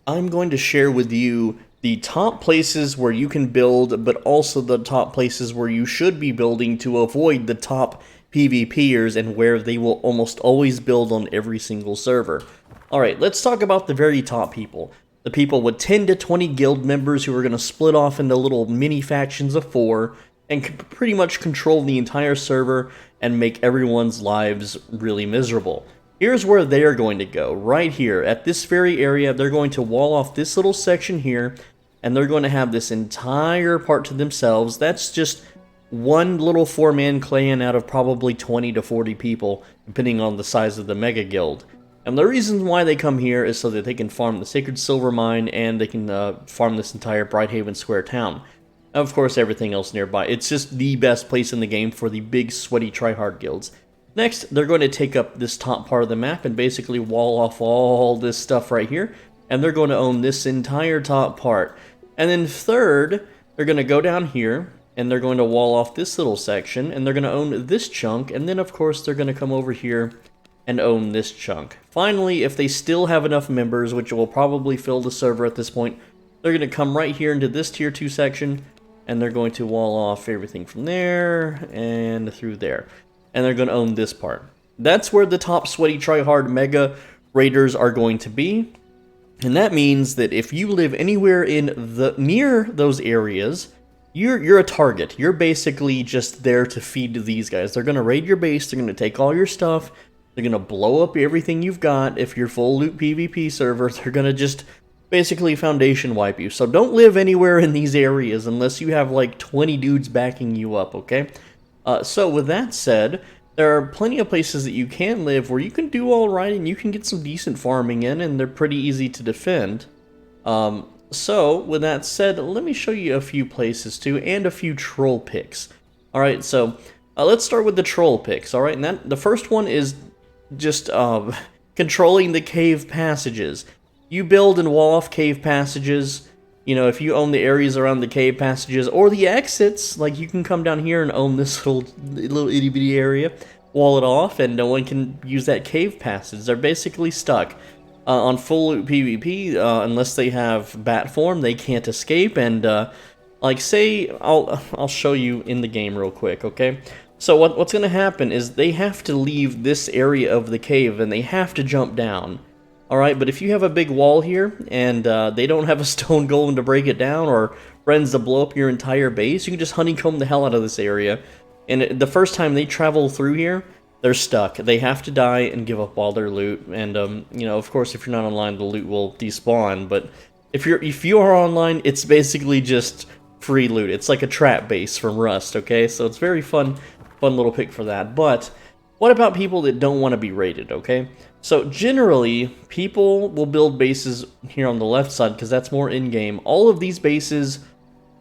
I'm going to share with you the top places where you can build, but also the top places where you should be building to avoid the top PvPers and where they will almost always build on every single server. Alright, let's talk about the very top people. The people with 10 to 20 guild members who are going to split off into little mini factions of 4 and can pretty much control the entire server and make everyone's lives really miserable. Here's where they're going to go, right here. At this very area, they're going to wall off this little section here, and they're going to have this entire part to themselves. That's just one little 4-man clan out of probably 20 to 40 people, depending on the size of the mega guild. And the reason why they come here is so that they can farm the Sacred Silver Mine, and they can farm this entire Brighthaven Square town. Of course, everything else nearby. It's just the best place in the game for the big, sweaty, tryhard guilds. Next, they're going to take up this top part of the map and basically wall off all this stuff right here, and they're going to own this entire top part. And then third, they're going to go down here, and they're going to wall off this little section, and they're going to own this chunk, and then of course they're going to come over here and own this chunk. Finally, if they still have enough members, which will probably fill the server at this point, they're going to come right here into this tier 2 section, and they're going to wall off everything from there and through there. And they're going to own this part. That's where the top sweaty tryhard mega raiders are going to be. And that means that if you live anywhere in the near those areas, you're a target. You're basically just there to feed these guys. They're going to raid your base, they're going to take all your stuff, they're going to blow up everything you've got. If you're full loot PvP server, they're going to just basically foundation wipe you. So don't live anywhere in these areas unless you have like 20 dudes backing you up, okay? So with that said, there are plenty of places that you can live where you can do alright and you can get some decent farming in, and they're pretty easy to defend. So with that said, let me show you a few places too, and a few troll picks. Alright, so let's start with the troll picks, alright? And the first one is just controlling the cave passages. You build and wall off cave passages. You know, if you own the areas around the cave passages or the exits, like you can come down here and own this little itty bitty area, wall it off, and no one can use that cave passage. They're basically stuck. On full loot PvP, unless they have bat form, they can't escape. And like, say, I'll show you in the game real quick, okay? So what's going to happen is they have to leave this area of the cave and they have to jump down. Alright, but if you have a big wall here, and they don't have a stone golem to break it down, or friends to blow up your entire base, you can just honeycomb the hell out of this area. And the first time they travel through here, they're stuck. They have to die and give up all their loot, and you know, of course, if you're not online, the loot will despawn, but if you are online, it's basically just free loot. It's like a trap base from Rust, okay? So it's very fun little pick for that. But what about people that don't want to be raided, okay? So generally, people will build bases here on the left side because that's more in-game. All of these bases,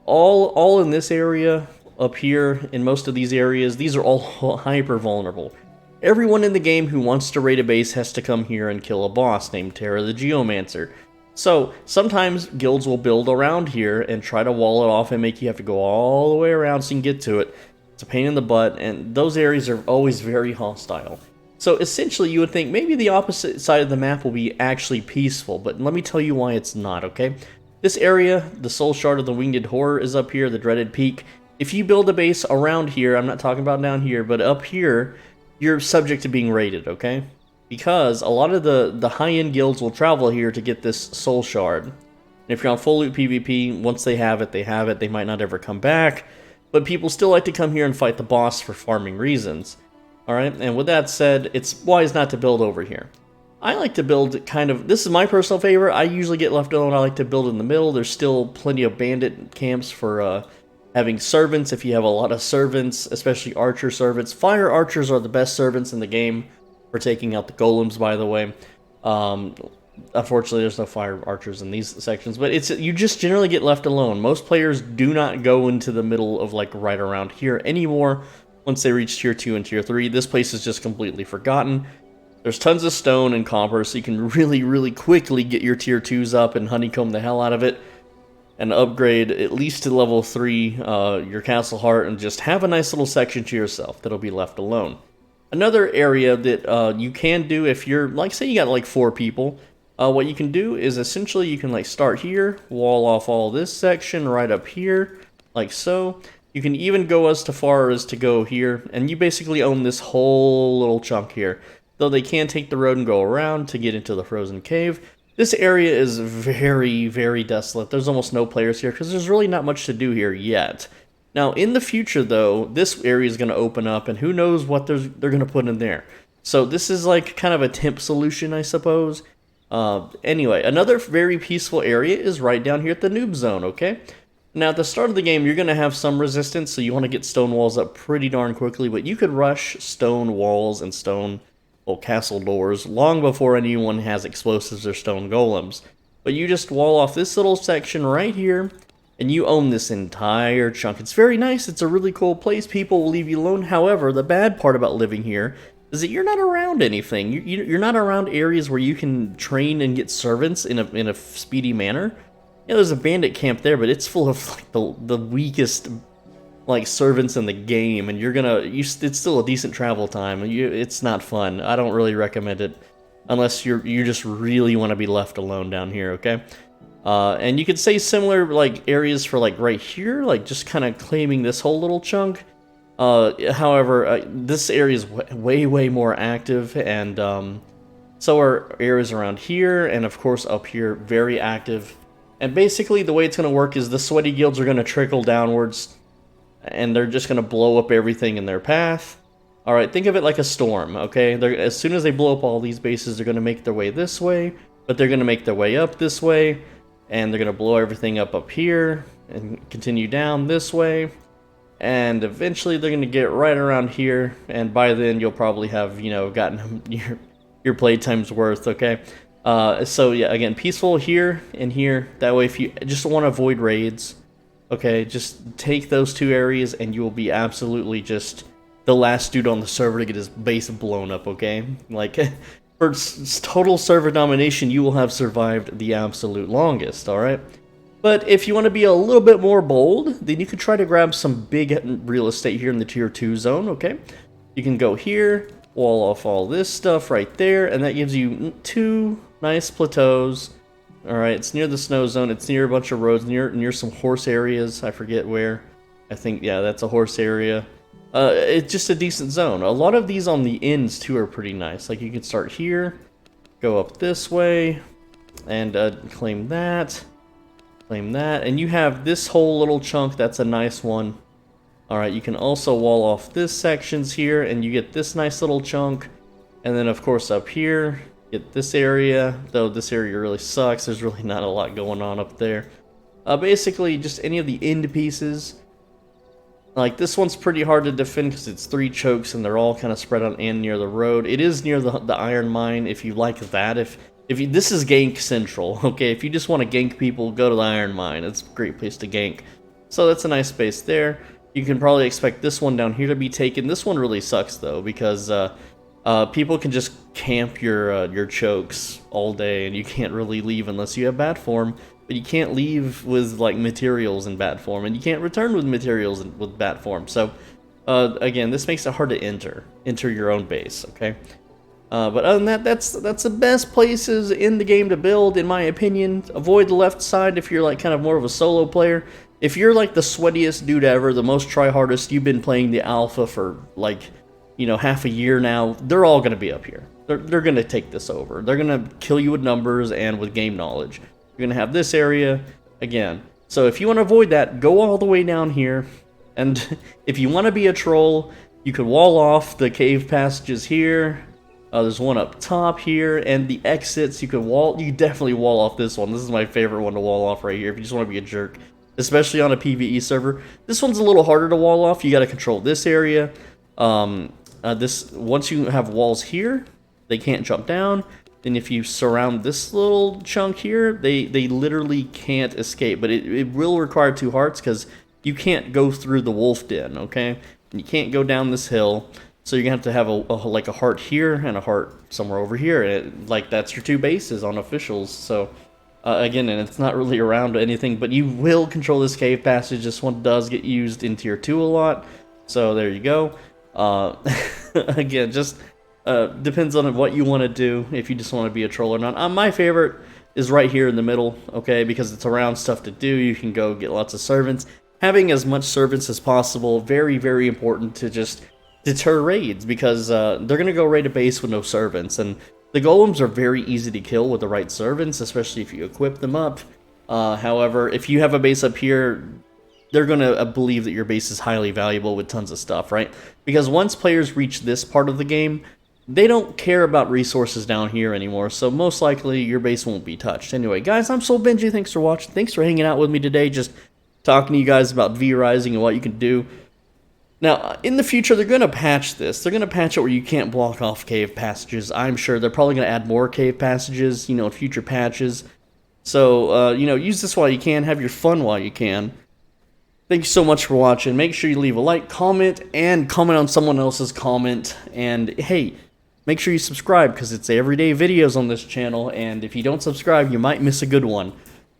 all in this area, up here, in most of these areas, these are all hyper vulnerable. Everyone in the game who wants to raid a base has to come here and kill a boss named Terra the Geomancer. So sometimes guilds will build around here and try to wall it off and make you have to go all the way around so you can get to it. It's a pain in the butt, and those areas are always very hostile. So essentially you would think maybe the opposite side of the map will be actually peaceful, but let me tell you why it's not, okay? This area, the Soul Shard of the Winged Horror is up here, the Dreaded Peak. If you build a base around here, I'm not talking about down here, but up here, you're subject to being raided, okay? Because a lot of the high-end guilds will travel here to get this Soul Shard. And if you're on full loot PvP, once they have it, they might not ever come back. But people still like to come here and fight the boss for farming reasons. Alright, and with that said, it's wise not to build over here. I like to build kind of, this is my personal favorite, I usually get left alone, I like to build in the middle. There's still plenty of bandit camps for having servants, if you have a lot of servants, especially archer servants. Fire archers are the best servants in the game for taking out the golems, by the way. Unfortunately, there's no fire archers in these sections, but you just generally get left alone. Most players do not go into the middle of, like, right around here anymore. Once they reach tier 2 and tier 3, this place is just completely forgotten. There's tons of stone and copper, so you can really quickly get your tier 2s up and honeycomb the hell out of it. And upgrade at least to level 3 your Castle Heart, and just have a nice little section to yourself that'll be left alone. Another area that you can do if you're, like, say you got like 4 people, What you can do is essentially you can like start here, wall off all this section right up here, like so. You can even go as far as to go here, and you basically own this whole little chunk here. Though they can take the road and go around to get into the frozen cave. This area is very, very desolate. There's almost no players here because there's really not much to do here yet. Now, in the future, though, this area is going to open up, and who knows what they're going to put in there. So this is like kind of a temp solution, I suppose. Anyway, another very peaceful area is right down here at the noob zone, okay? Now, at the start of the game, you're going to have some resistance, so you want to get stone walls up pretty darn quickly, but you could rush stone walls and stone, well, castle doors long before anyone has explosives or stone golems. But you just wall off this little section right here, and you own this entire chunk. It's very nice. It's a really cool place. People will leave you alone. However, the bad part about living here is that you're not around anything. You're not around areas where you can train and get servants in a speedy manner. Yeah, there's a bandit camp there, but it's full of like the weakest like servants in the game, and it's still a decent travel time. It's not fun. I don't really recommend it unless you just really want to be left alone down here. Okay. And you could say similar like areas for like right here, like just kind of claiming this whole little chunk. However, this area is way more active, and so are areas around here, and of course up here, very active. And basically the way it's going to work is the sweaty guilds are going to trickle downwards, and they're just going to blow up everything in their path. Alright, think of it like a storm, okay? As soon as they blow up all these bases, they're going to make their way this way, but they're going to make their way up this way, and they're going to blow everything up here, and continue down this way. And eventually they're going to get right around here, and by then you'll probably have, gotten your playtime's worth, okay? So yeah, again, peaceful here and here. That way if you just want to avoid raids, okay, just take those two areas and you will be absolutely just the last dude on the server to get his base blown up, okay? Like, for total server domination, you will have survived the absolute longest, alright? But if you want to be a little bit more bold, then you could try to grab some big real estate here in the tier 2 zone, okay? You can go here, wall off all this stuff right there, and that gives you 2 nice plateaus. Alright, it's near the snow zone, it's near a bunch of roads, near some horse areas, I forget where. I think, yeah, that's a horse area. It's just a decent zone. A lot of these on the ends, too, are pretty nice. Like, you can start here, go up this way, and claim that. Claim that, and you have this whole little chunk. That's a nice one. Alright, you can also wall off this sections here, and you get this nice little chunk. And then, of course, up here, get this area, though this area really sucks. There's really not a lot going on up there. Basically, just any of the end pieces. Like, this one's pretty hard to defend because it's 3 chokes, and they're all kind of spread out and near the road. It is near the iron mine, if you like that. This is gank central, okay? If you just want to gank people, go to the iron mine. It's a great place to gank. So that's a nice space there. You can probably expect this one down here to be taken. This one really sucks though, because people can just camp your chokes all day, and you can't really leave unless you have bat form. But you can't leave with like materials in bat form, and you can't return with materials with bat form. So again, this makes it hard to enter your own base, okay? But other than that, that's the best places in the game to build, in my opinion. Avoid the left side if you're like kind of more of a solo player. If you're like the sweatiest dude ever, the most try-hardest, you've been playing the alpha for like, half a year now, they're all going to be up here. They're going to take this over. They're going to kill you with numbers and with game knowledge. You're going to have this area again. So if you want to avoid that, go all the way down here. And if you want to be a troll, you could wall off the cave passages here. There's one up top here, and the exits, you definitely wall off this one. This is my favorite one to wall off right here if you just want to be a jerk, especially on a PvE server. This one's a little harder to wall off. You got to control this area. Once you have walls here, they can't jump down. Then if you surround this little chunk here, they literally can't escape. But it will require 2 hearts because you can't go through the wolf den, okay? And you can't go down this hill. So you're going to have a heart here and a heart somewhere over here. And that's your 2 bases on officials. So, again, and it's not really around anything, but you will control this cave passage. This one does get used in tier 2 a lot. So there you go. Again, just Depends on what you want to do, if you just want to be a troll or not. My favorite is right here in the middle, okay, because it's around stuff to do. You can go get lots of servants. Having as much servants as possible, very, very important to just deter raids, because they're going to go raid a base with no servants, and the golems are very easy to kill with the right servants, especially if you equip them up. However, if you have a base up here, they're going to believe that your base is highly valuable with tons of stuff, right? Because once players reach this part of the game, they don't care about resources down here anymore, so most likely your base won't be touched. Anyway, guys, I'm Soul Benji. Thanks for watching. Thanks for hanging out with me today, just talking to you guys about V-Rising and what you can do. Now, in the future, they're going to patch this. They're going to patch it where you can't block off cave passages. I'm sure they're probably going to add more cave passages, in future patches. So, use this while you can. Have your fun while you can. Thank you so much for watching. Make sure you leave a like, comment, and comment on someone else's comment. And, hey, make sure you subscribe, because it's everyday videos on this channel, and if you don't subscribe, you might miss a good one.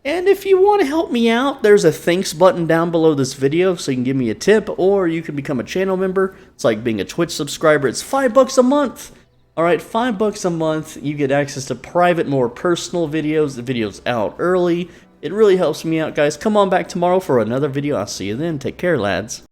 And if you want to help me out, there's a thanks button down below this video, so you can give me a tip, or you can become a channel member. It's like being a Twitch subscriber. It's $5 a month. Alright, $5 a month. You get access to private, more personal videos. The video's out early. It really helps me out, guys. Come on back tomorrow for another video. I'll see you then. Take care, lads.